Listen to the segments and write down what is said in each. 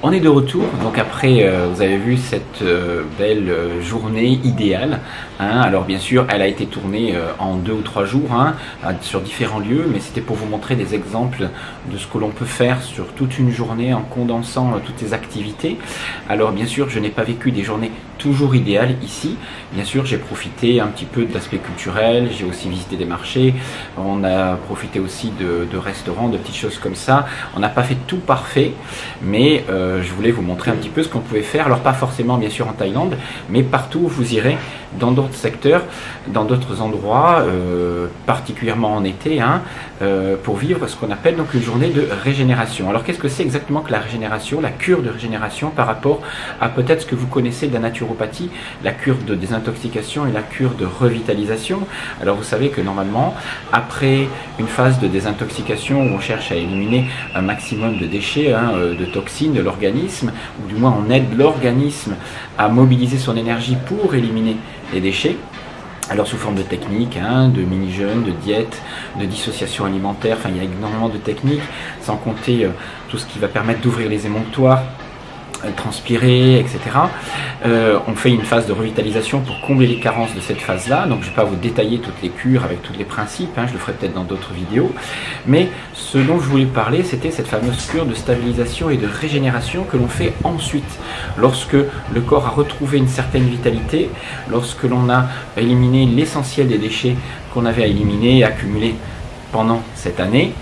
On est de retour, donc après vous avez vu cette belle journée idéale, hein. Alors bien sûr elle a été tournée en 2 ou 3 jours, hein, sur différents lieux, mais c'était pour vous montrer des exemples de ce que l'on peut faire sur toute une journée en condensant toutes les activités. Alors bien sûr je n'ai pas vécu des journées toujours idéales ici, bien sûr j'ai profité un petit peu de l'aspect culturel, j'ai aussi visité des marchés, on a profité aussi de restaurants, de petites choses comme ça. On n'a pas fait tout parfait, mais je voulais vous montrer un petit peu ce qu'on pouvait faire. Alors pas forcément bien sûr en Thaïlande, mais partout où vous irez, dans d'autres secteurs, dans d'autres endroits, particulièrement en été, hein, pour vivre ce qu'on appelle donc une journée de régénération. Alors qu'est-ce que c'est exactement que la régénération, la cure de régénération par rapport à peut-être ce que vous connaissez de la naturopathie, la cure de désintoxication et la cure de revitalisation. Alors vous savez que normalement, après une phase de désintoxication où on cherche à éliminer un maximum de déchets, hein, de toxines de l'organisme, ou du moins on aide l'organisme à mobiliser son énergie pour éliminer les déchets, alors sous forme de techniques, hein, de mini-jeûne, de diète, de dissociation alimentaire, enfin il y a énormément de techniques, sans compter tout ce qui va permettre d'ouvrir les émonctoires, transpirer, etc. On fait une phase de revitalisation pour combler les carences de cette phase-là. Donc je ne vais pas vous détailler toutes les cures avec tous les principes, hein, je le ferai peut-être dans d'autres vidéos. Mais ce dont je voulais parler, c'était cette fameuse cure de stabilisation et de régénération que l'on fait ensuite. Lorsque le corps a retrouvé une certaine vitalité, lorsque l'on a éliminé l'essentiel des déchets qu'on avait à éliminer et accumuler pendant cette année.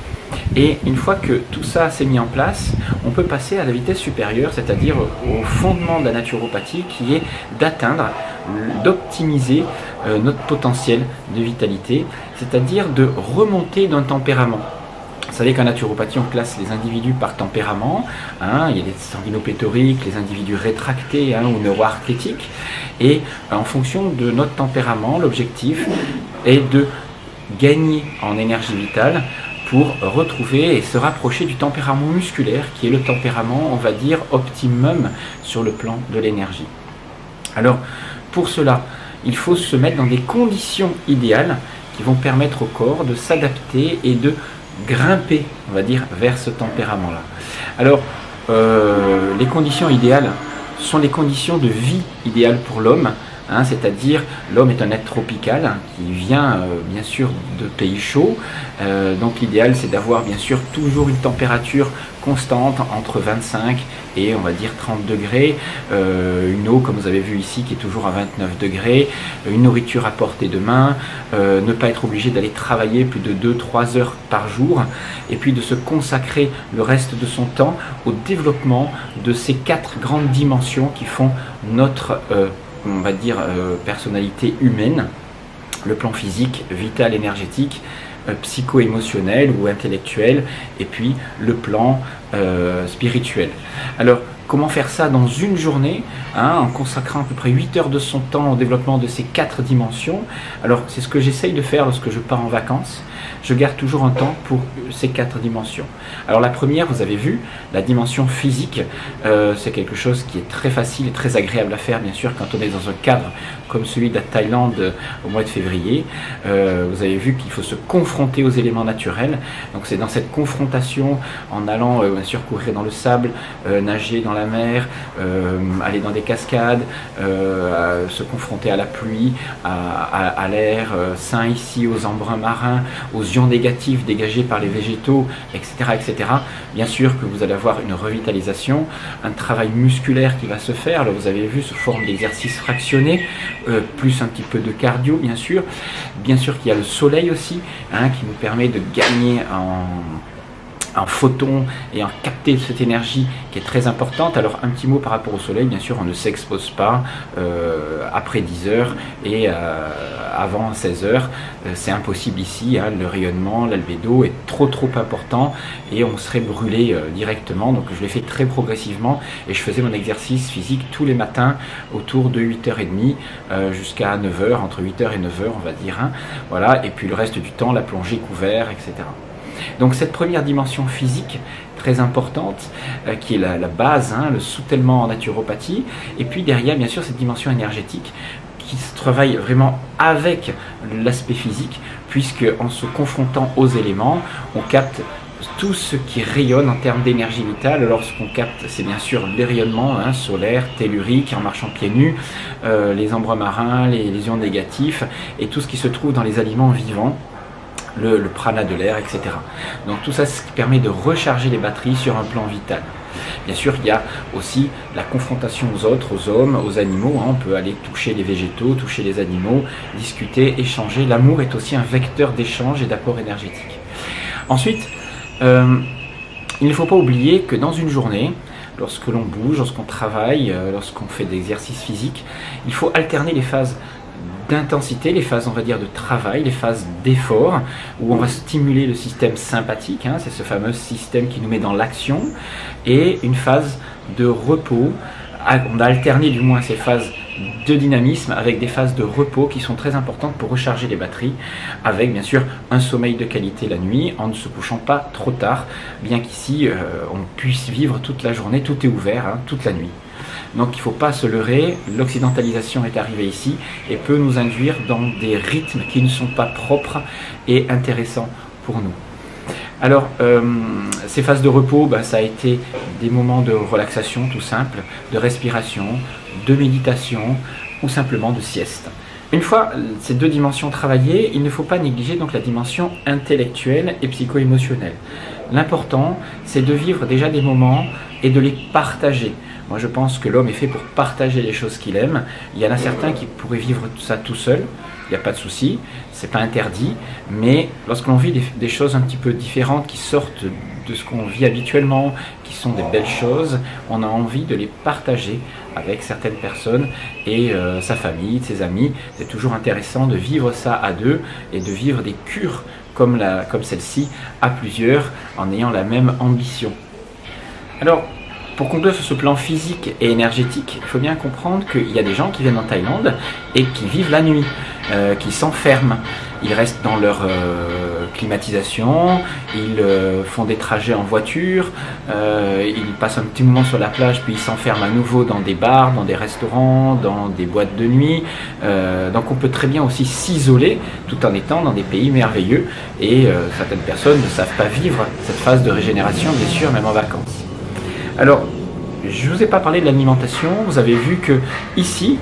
Et une fois que tout ça s'est mis en place, on peut passer à la vitesse supérieure, c'est-à-dire au fondement de la naturopathie qui est d'atteindre, d'optimiser notre potentiel de vitalité, c'est-à-dire de remonter d'un tempérament. Vous savez qu'en naturopathie, on classe les individus par tempérament, hein, il y a les sanguinopléthoriques, les individus rétractés, hein, ou neuroarthrétiques, et en fonction de notre tempérament, l'objectif est de gagner en énergie vitale pour retrouver et se rapprocher du tempérament musculaire qui est le tempérament, on va dire, optimum sur le plan de l'énergie. Alors, pour cela, il faut se mettre dans des conditions idéales qui vont permettre au corps de s'adapter et de grimper, on va dire, vers ce tempérament-là. Alors, les conditions idéales sont les conditions de vie idéales pour l'homme. Hein, c'est-à-dire l'homme est un être tropical, hein, qui vient bien sûr de pays chauds, donc l'idéal c'est d'avoir bien sûr toujours une température constante entre 25 et on va dire 30 degrés, une eau comme vous avez vu ici qui est toujours à 29 degrés, une nourriture à portée de main, ne pas être obligé d'aller travailler plus de 2-3 heures par jour et puis de se consacrer le reste de son temps au développement de ces 4 grandes dimensions qui font notre on va dire personnalité humaine, le plan physique, vital, énergétique, psycho-émotionnel ou intellectuel, et puis le plan spirituel. Alors, comment faire ça dans une journée, hein, en consacrant à peu près 8 heures de son temps au développement de ces 4 dimensions? Alors, c'est ce que j'essaye de faire lorsque je pars en vacances. Je garde toujours un temps pour ces 4 dimensions. Alors la première, vous avez vu, la dimension physique, c'est quelque chose qui est très facile et très agréable à faire, bien sûr, quand on est dans un cadre comme celui de la Thaïlande au mois de février. Vous avez vu qu'il faut se confronter aux éléments naturels. Donc c'est dans cette confrontation, en allant bien sûr courir dans le sable, nager dans la mer, aller dans des cascades, se confronter à la pluie, à l'air sain ici, aux embruns marins, aux ions négatifs dégagés par les végétaux, etc., etc. Bien sûr que vous allez avoir une revitalisation, un travail musculaire qui va se faire. Là, vous avez vu sous forme d'exercices fractionnés, plus un petit peu de cardio, bien sûr. Bien sûr qu'il y a le soleil aussi, hein, qui nous permet de gagner en photons et en capter cette énergie qui est très importante. Alors un petit mot par rapport au soleil, bien sûr on ne s'expose pas après 10 heures et avant 16 heures, c'est impossible ici, hein, le rayonnement, l'albédo est trop important et on serait brûlé directement, donc je l'ai fait très progressivement et je faisais mon exercice physique tous les matins autour de 8h30 jusqu'à 9h, entre 8h et 9h on va dire, hein, voilà, et puis le reste du temps la plongée couvert, etc. Donc cette première dimension physique très importante, qui est la base, hein, le soutènement en naturopathie, et puis derrière bien sûr cette dimension énergétique qui se travaille vraiment avec l'aspect physique, puisque en se confrontant aux éléments, on capte tout ce qui rayonne en termes d'énergie vitale. Alors ce qu'on capte, c'est bien sûr les rayonnements solaires, telluriques, en marchant pieds nus, les embruns marins, les ions négatifs, et tout ce qui se trouve dans les aliments vivants, le prana de l'air, etc. Donc tout ça, ce qui permet de recharger les batteries sur un plan vital. Bien sûr, il y a aussi la confrontation aux autres, aux hommes, aux animaux. On peut aller toucher les végétaux, toucher les animaux, discuter, échanger. L'amour est aussi un vecteur d'échange et d'apport énergétique. Ensuite, il ne faut pas oublier que dans une journée, lorsque l'on bouge, lorsqu'on travaille, lorsqu'on fait des exercices physiques, il faut alterner les phases d'intensité, les phases, on va dire, de travail, les phases d'effort, où on va stimuler le système sympathique, c'est ce fameux système qui nous met dans l'action, et une phase de repos. On a alterné du moins ces phases de dynamisme avec des phases de repos qui sont très importantes pour recharger les batteries, avec bien sûr un sommeil de qualité la nuit, en ne se couchant pas trop tard, bien qu'ici on puisse vivre toute la journée, tout est ouvert, toute la nuit. Donc il ne faut pas se leurrer, l'occidentalisation est arrivée ici et peut nous induire dans des rythmes qui ne sont pas propres et intéressants pour nous. Alors, ces phases de repos, ça a été des moments de relaxation tout simple, de respiration, de méditation ou simplement de sieste. Une fois ces deux dimensions travaillées, il ne faut pas négliger donc la dimension intellectuelle et psycho-émotionnelle. L'important, c'est de vivre déjà des moments et de les partager. Moi, je pense que l'homme est fait pour partager les choses qu'il aime. Il y en a certains qui pourraient vivre ça tout seul. Il n'y a pas de souci, c'est pas interdit, mais lorsque l'on vit des choses un petit peu différentes qui sortent de ce qu'on vit habituellement, qui sont des belles choses, on a envie de les partager avec certaines personnes et sa famille, ses amis. C'est toujours intéressant de vivre ça à deux et de vivre des cures comme celle-ci à plusieurs en ayant la même ambition. Alors, pour conclure sur ce plan physique et énergétique, il faut bien comprendre qu'il y a des gens qui viennent en Thaïlande et qui vivent la nuit, qui s'enferment. Ils restent dans leur climatisation, ils font des trajets en voiture, ils passent un petit moment sur la plage, puis ils s'enferment à nouveau dans des bars, dans des restaurants, dans des boîtes de nuit. Donc on peut très bien aussi s'isoler tout en étant dans des pays merveilleux. Et certaines personnes ne savent pas vivre cette phase de régénération, bien sûr, même en vacances. Alors, je ne vous ai pas parlé de l'alimentation. Vous avez vu que ici,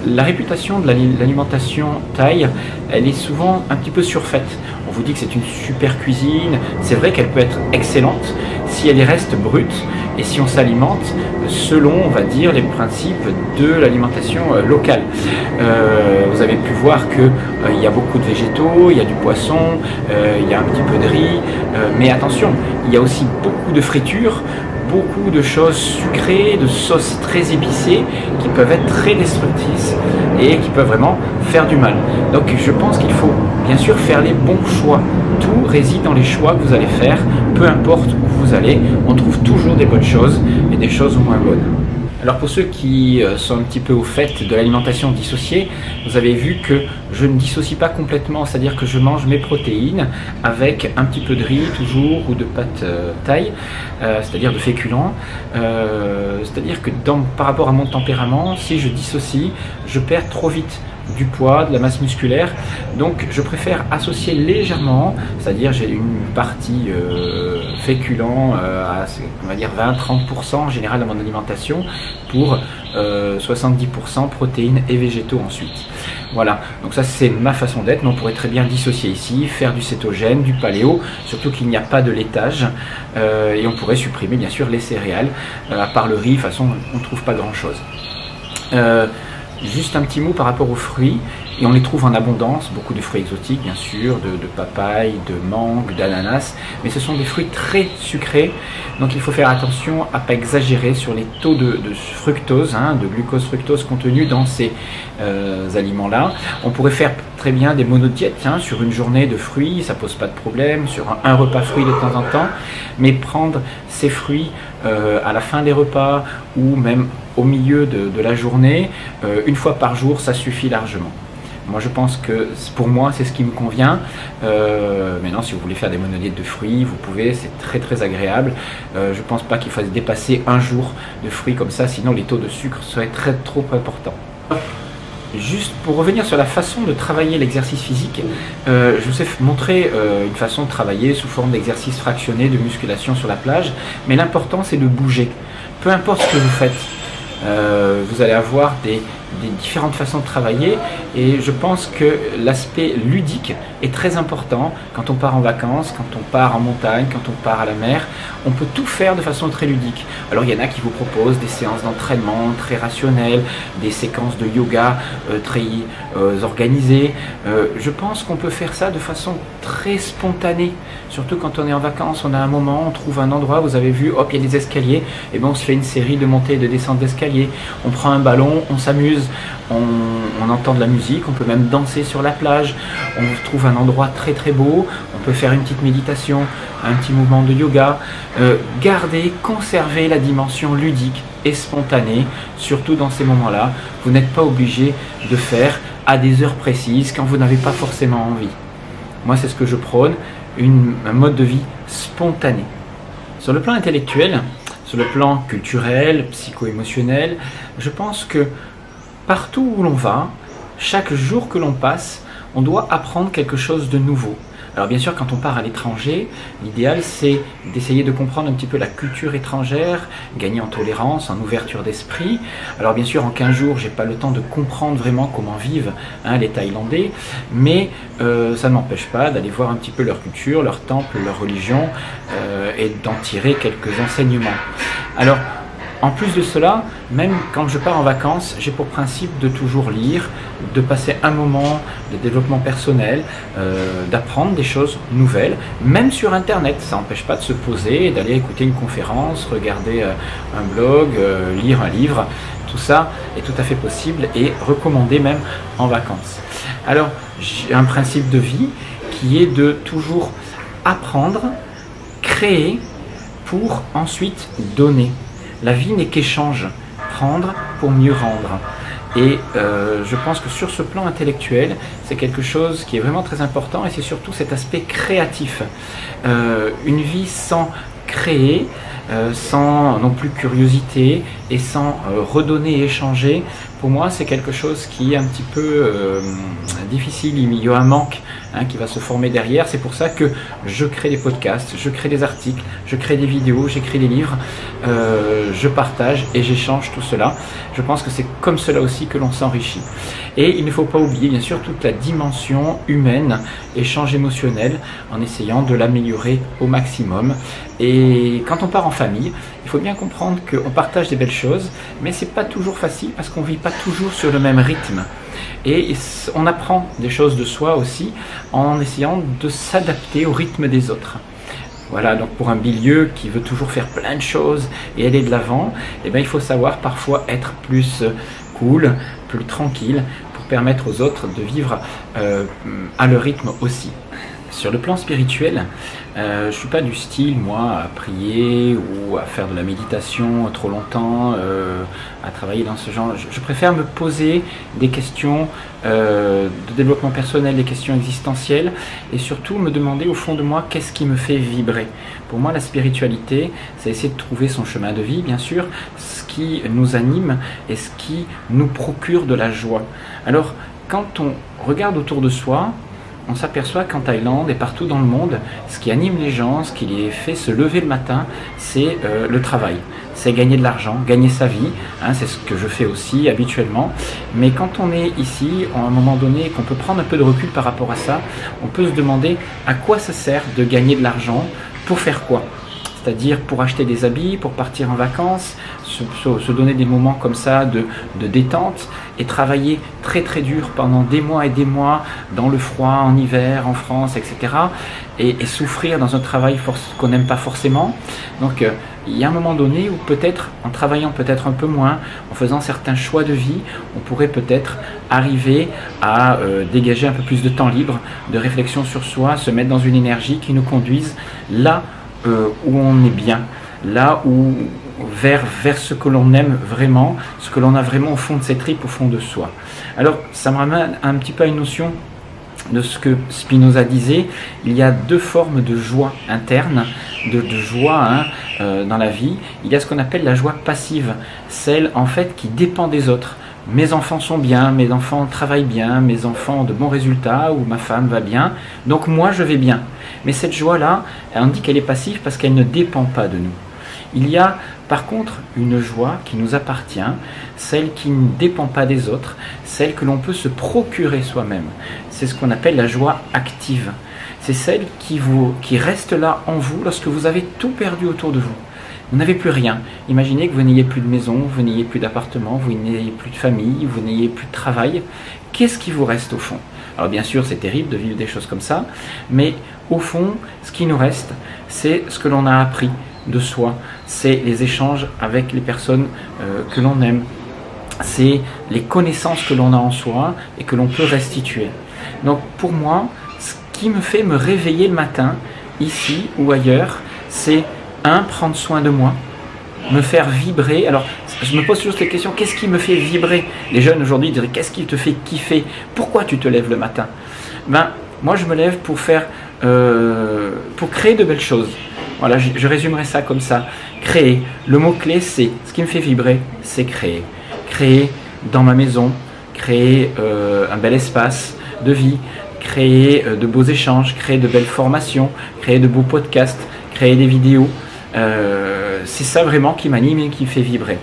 la réputation de l'alimentation thaï, elle est souvent un petit peu surfaite. On vous dit que c'est une super cuisine. C'est vrai qu'elle peut être excellente si elle reste brute et si on s'alimente selon, on va dire, les principes de l'alimentation locale. Vous avez pu voir qu'il y a beaucoup de végétaux, il y a du poisson, il y a un petit peu de riz. Mais attention, il y a aussi beaucoup de fritures, beaucoup de choses sucrées, de sauces très épicées qui peuvent être très destructrices et qui peuvent vraiment faire du mal. Donc je pense qu'il faut bien sûr faire les bons choix. Tout réside dans les choix que vous allez faire, peu importe où vous allez, on trouve toujours des bonnes choses et des choses moins bonnes. Alors pour ceux qui sont un petit peu au fait de l'alimentation dissociée, vous avez vu que je ne dissocie pas complètement, c'est-à-dire que je mange mes protéines avec un petit peu de riz toujours ou de pâte thaï, c'est-à-dire de féculents. C'est-à-dire que par rapport à mon tempérament, si je dissocie, je perds trop vite du poids, de la masse musculaire, donc je préfère associer légèrement, c'est-à-dire j'ai une partie féculent à, on va dire 20-30% en général dans mon alimentation, pour 70% protéines et végétaux ensuite. Voilà, donc ça c'est ma façon d'être, mais on pourrait très bien dissocier ici, faire du cétogène, du paléo, surtout qu'il n'y a pas de laitage, et on pourrait supprimer bien sûr les céréales, à part le riz, de toute façon on ne trouve pas grand chose. Juste un petit mot par rapport aux fruits, et on les trouve en abondance, beaucoup de fruits exotiques bien sûr, de papaye, de mangue, d'ananas, mais ce sont des fruits très sucrés, donc il faut faire attention à ne pas exagérer sur les taux de fructose, de glucose-fructose contenus dans ces aliments-là. On pourrait faire très bien des monodiètes sur une journée de fruits, ça pose pas de problème, sur un repas fruits de temps en temps, mais prendre ces fruits à la fin des repas ou même au milieu de la journée, une fois par jour, ça suffit largement. Moi je pense que pour moi c'est ce qui me convient. Maintenant si vous voulez faire des monodiètes de fruits, vous pouvez, c'est très très agréable. Je pense pas qu'il faille dépasser un jour de fruits comme ça, sinon les taux de sucre seraient trop importants. Juste pour revenir sur la façon de travailler l'exercice physique, je vous ai montré une façon de travailler sous forme d'exercice fractionné de musculation sur la plage, mais l'important c'est de bouger. Peu importe ce que vous faites, vous allez avoir des différentes façons de travailler, et je pense que l'aspect ludique est très important quand on part en vacances, quand on part en montagne, quand on part à la mer. On peut tout faire de façon très ludique. Alors il y en a qui vous proposent des séances d'entraînement très rationnelles, des séquences de yoga très organisées. Je pense qu'on peut faire ça de façon très spontanée, surtout quand on est en vacances, on a un moment, on trouve un endroit, vous avez vu, hop, il y a des escaliers, et bien on se fait une série de montées et de descentes d'escaliers, on prend un ballon, on s'amuse, on entend de la musique, on peut même danser sur la plage, on trouve un endroit très très beau, on peut faire une petite méditation, un petit mouvement de yoga. Gardez, conservez la dimension ludique et spontanée, surtout dans ces moments-là. Vous n'êtes pas obligé de faire à des heures précises quand vous n'avez pas forcément envie. Moi, c'est ce que je prône, un mode de vie spontané. Sur le plan intellectuel, sur le plan culturel, psycho-émotionnel, je pense que partout où l'on va, chaque jour que l'on passe, on doit apprendre quelque chose de nouveau. Alors bien sûr, quand on part à l'étranger, l'idéal c'est d'essayer de comprendre un petit peu la culture étrangère, gagner en tolérance, en ouverture d'esprit. Alors bien sûr, en 15 jours, j'ai pas le temps de comprendre vraiment comment vivent les Thaïlandais, mais ça ne m'empêche pas d'aller voir un petit peu leur culture, leur temple, leur religion, et d'en tirer quelques enseignements. Alors, en plus de cela, même quand je pars en vacances, j'ai pour principe de toujours lire, de passer un moment de développement personnel, d'apprendre des choses nouvelles, même sur Internet. Ça n'empêche pas de se poser, d'aller écouter une conférence, regarder un blog, lire un livre. Tout ça est tout à fait possible et recommandé même en vacances. Alors, j'ai un principe de vie qui est de toujours apprendre, créer pour ensuite donner. La vie n'est qu'échange, prendre pour mieux rendre. Et je pense que sur ce plan intellectuel, c'est quelque chose qui est vraiment très important, et c'est surtout cet aspect créatif. Une vie sans créer, sans non plus curiosité et sans redonner et échanger, pour moi c'est quelque chose qui est un petit peu difficile. Il y a un manque qui va se former derrière. C'est pour ça que je crée des podcasts, je crée des articles, je crée des vidéos, j'écris des livres, je partage et j'échange tout cela. Je pense que c'est comme cela aussi que l'on s'enrichit. Et il ne faut pas oublier bien sûr toute la dimension humaine, échange émotionnel, en essayant de l'améliorer au maximum. Et quand on part en famille, il faut bien comprendre qu'on partage des belles choses, mais c'est pas toujours facile parce qu'on vit pas toujours sur le même rythme. Et on apprend des choses de soi aussi en essayant de s'adapter au rythme des autres. Voilà, donc pour un bilieu qui veut toujours faire plein de choses et aller de l'avant, eh bien, il faut savoir parfois être plus cool, plus tranquille, pour permettre aux autres de vivre à leur rythme aussi. Sur le plan spirituel, je ne suis pas du style, moi, à prier ou à faire de la méditation trop longtemps, à travailler dans ce genre. Je préfère me poser des questions de développement personnel, des questions existentielles, et surtout me demander au fond de moi qu'est-ce qui me fait vibrer. Pour moi, la spiritualité, c'est essayer de trouver son chemin de vie, bien sûr, ce qui nous anime et ce qui nous procure de la joie. Alors, quand on regarde autour de soi, on s'aperçoit qu'en Thaïlande et partout dans le monde, ce qui anime les gens, ce qui les fait se lever le matin, c'est le travail. C'est gagner de l'argent, gagner sa vie, c'est ce que je fais aussi habituellement. Mais quand on est ici, à un moment donné, qu'on peut prendre un peu de recul par rapport à ça, on peut se demander à quoi ça sert de gagner de l'argent, pour faire quoi ? C'est-à-dire pour acheter des habits, pour partir en vacances, se donner des moments comme ça de détente et travailler très très dur pendant des mois et des mois dans le froid, en hiver, en France, etc. Et souffrir dans un travail qu'on n'aime pas forcément. Donc il y a un moment donné où peut-être, en travaillant peut-être un peu moins, en faisant certains choix de vie, on pourrait peut-être arriver à dégager un peu plus de temps libre, de réflexion sur soi, se mettre dans une énergie qui nous conduise là où on est bien, là où vers ce que l'on aime vraiment, ce que l'on a vraiment au fond de ses tripes, au fond de soi. Alors ça me ramène un petit peu à une notion de ce que Spinoza disait. Il y a deux formes de joie interne, de joie dans la vie. Il y a ce qu'on appelle la joie passive, celle en fait qui dépend des autres. mes enfants sont bien, mes enfants travaillent bien, mes enfants ont de bons résultats, ou ma femme va bien, donc moi je vais bien. Mais cette joie-là, on dit qu'elle est passive parce qu'elle ne dépend pas de nous. Il y a par contre une joie qui nous appartient, celle qui ne dépend pas des autres, celle que l'on peut se procurer soi-même. C'est ce qu'on appelle la joie active. C'est celle qui reste là en vous lorsque vous avez tout perdu autour de vous. Vous n'avez plus rien. Imaginez que vous n'ayez plus de maison, vous n'ayez plus d'appartement, vous n'ayez plus de famille, vous n'ayez plus de travail. Qu'est-ce qui vous reste au fond? Alors bien sûr, c'est terrible de vivre des choses comme ça, mais au fond, ce qui nous reste, c'est ce que l'on a appris de soi, c'est les échanges avec les personnes que l'on aime, c'est les connaissances que l'on a en soi et que l'on peut restituer. Donc pour moi, ce qui me fait me réveiller le matin, ici ou ailleurs, c'est prendre soin de moi, me faire vibrer. Alors, je me pose toujours cette question, qu'est-ce qui me fait vibrer? Les jeunes aujourd'hui diraient, qu'est-ce qui te fait kiffer? Pourquoi tu te lèves le matin? Ben, moi je me lève pour créer de belles choses. Voilà, je résumerai ça comme ça. Créer, le mot-clé c'est, ce qui me fait vibrer, c'est créer. Créer dans ma maison, créer un bel espace de vie, créer de beaux échanges, créer de belles formations, créer de beaux podcasts, créer des vidéos. C'est ça vraiment qui m'anime et qui me fait vibrer.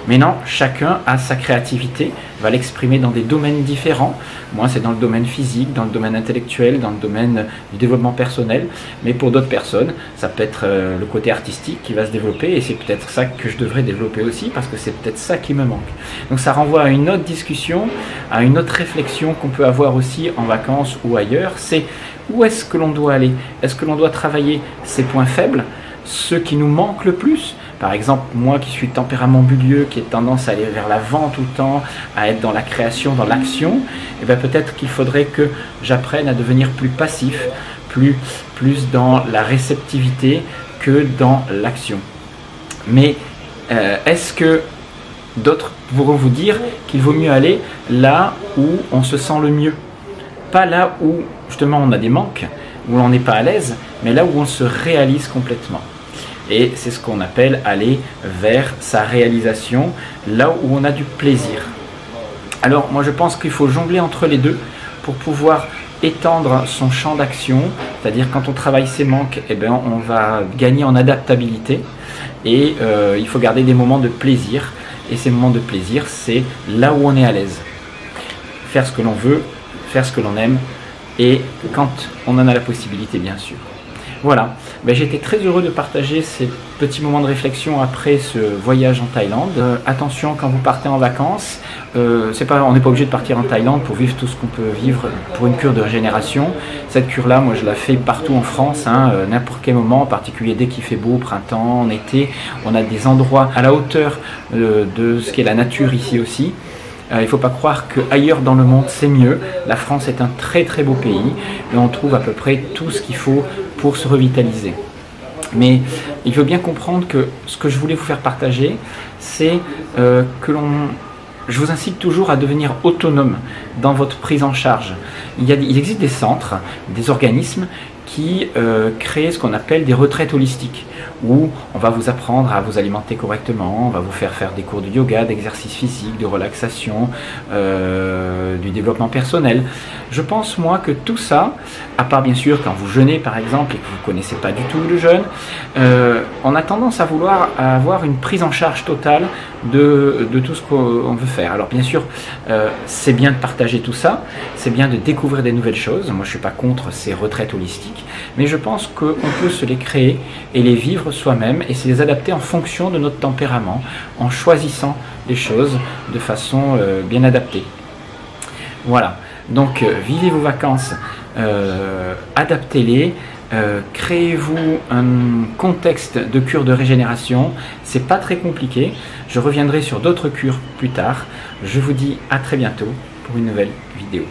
Maintenant, chacun a sa créativité, va l'exprimer dans des domaines différents. Moi, c'est dans le domaine physique, dans le domaine intellectuel, dans le domaine du développement personnel. Mais pour d'autres personnes, ça peut être le côté artistique qui va se développer. Et c'est peut-être ça que je devrais développer aussi, parce que c'est peut-être ça qui me manque. Donc ça renvoie à une autre discussion, à une autre réflexion qu'on peut avoir aussi en vacances ou ailleurs. C'est où est-ce que l'on doit aller? Est-ce que l'on doit travailler ses points faibles, ceux qui nous manquent le plus? Par exemple, moi qui suis tempérament bulieux, qui ai tendance à aller vers l'avant tout le temps, à être dans la création, dans l'action, et bien peut-être qu'il faudrait que j'apprenne à devenir plus passif, plus dans la réceptivité que dans l'action. Mais est-ce que d'autres pourront vous dire qu'il vaut mieux aller là où on se sent le mieux? Pas là où justement on a des manques, où on n'est pas à l'aise, mais là où on se réalise complètement. Et c'est ce qu'on appelle aller vers sa réalisation, là où on a du plaisir. Alors moi je pense qu'il faut jongler entre les deux pour pouvoir étendre son champ d'action, c'est-à-dire quand on travaille ses manques, eh bien, on va gagner en adaptabilité et il faut garder des moments de plaisir. Et ces moments de plaisir, c'est là où on est à l'aise. Faire ce que l'on veut, faire ce que l'on aime et quand on en a la possibilité bien sûr. Voilà, j'étais très heureux de partager ces petits moments de réflexion après ce voyage en Thaïlande. Attention quand vous partez en vacances, on n'est pas obligé de partir en Thaïlande pour vivre tout ce qu'on peut vivre pour une cure de régénération. Cette cure-là, moi je la fais partout en France, n'importe quel moment, en particulier dès qu'il fait beau, au printemps, en été. On a des endroits à la hauteur de ce qu'est la nature ici aussi. Il ne faut pas croire qu'ailleurs dans le monde c'est mieux. La France est un très très beau pays et on trouve à peu près tout ce qu'il faut pour se revitaliser. Mais il faut bien comprendre que ce que je voulais vous faire partager, c'est je vous incite toujours à devenir autonome dans votre prise en charge. Il existe des centres, des organismes qui créent ce qu'on appelle des retraites holistiques, où on va vous apprendre à vous alimenter correctement, on va vous faire des cours de yoga, d'exercice physique, de relaxation, du développement personnel. Je pense moi que tout ça, à part bien sûr quand vous jeûnez par exemple et que vous ne connaissez pas du tout le jeûne, on a tendance à vouloir avoir une prise en charge totale de tout ce qu'on veut faire. Alors bien sûr, c'est bien de partager tout ça, c'est bien de découvrir des nouvelles choses. Moi je ne suis pas contre ces retraites holistiques, mais je pense qu'on peut se les créer et les vivre soi-même et se les adapter en fonction de notre tempérament, en choisissant les choses de façon bien adaptée. Voilà, donc vivez vos vacances, adaptez-les, créez-vous un contexte de cure de régénération, c'est pas très compliqué. Je reviendrai sur d'autres cures plus tard. Je vous dis à très bientôt pour une nouvelle vidéo.